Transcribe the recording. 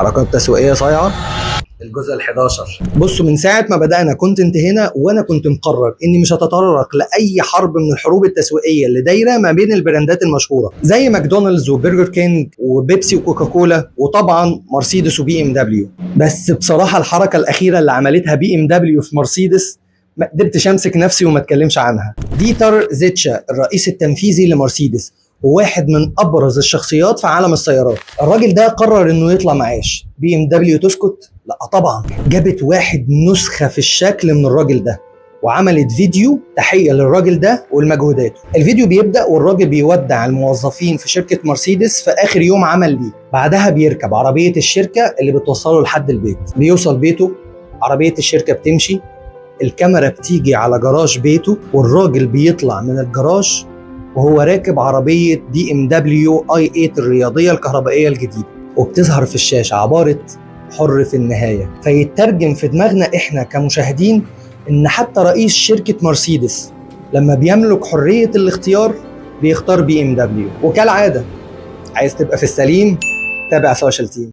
حركات تسويقية صايعة. الجزء ال11. بصوا، من ساعة ما بدأنا كونتنت هنا وأنا كنت مقرر إني مش هتطرق لأي حرب من الحروب التسويقية اللي دايرة ما بين البراندات المشهورة زي ماكدونالدز وبرجر كينج وبيبسي وكوكاكولا وطبعا مرسيدس وبي ام دبليو. بس بصراحة الحركة الأخيرة اللي عملتها بي ام دبليو في مرسيدس ما قدرتش امسك نفسي وما اتكلمش عنها. ديتر زيتشا الرئيس التنفيذي لمرسيدس وواحد من ابرز الشخصيات في عالم السيارات. الراجل ده قرر انه يطلع معاش. بي ام دبليو تسكت؟ لا طبعا، جابت واحد نسخه في الشكل من الراجل ده وعملت فيديو تحيه للراجل ده ولمجهوداته. الفيديو بيبدا والراجل بيودع الموظفين في شركه مرسيدس في اخر يوم عمل ليه. بعدها بيركب عربيه الشركه اللي بتوصله لحد البيت. بيوصل بيته، عربيه الشركه بتمشي، الكاميرا بتيجي على جراج بيته والراجل بيطلع من الجراج وهو راكب عربية بي ام دبليو اي 8 الرياضية الكهربائية الجديدة، وبتظهر في الشاشة عبارة حر في النهاية. فيترجم في دماغنا احنا كمشاهدين ان حتى رئيس شركة مرسيدس لما بيملك حرية الاختيار بيختار بي ام دبليو. وكالعادة، عايز تبقى في السليم؟ تابع سوشيال تيم.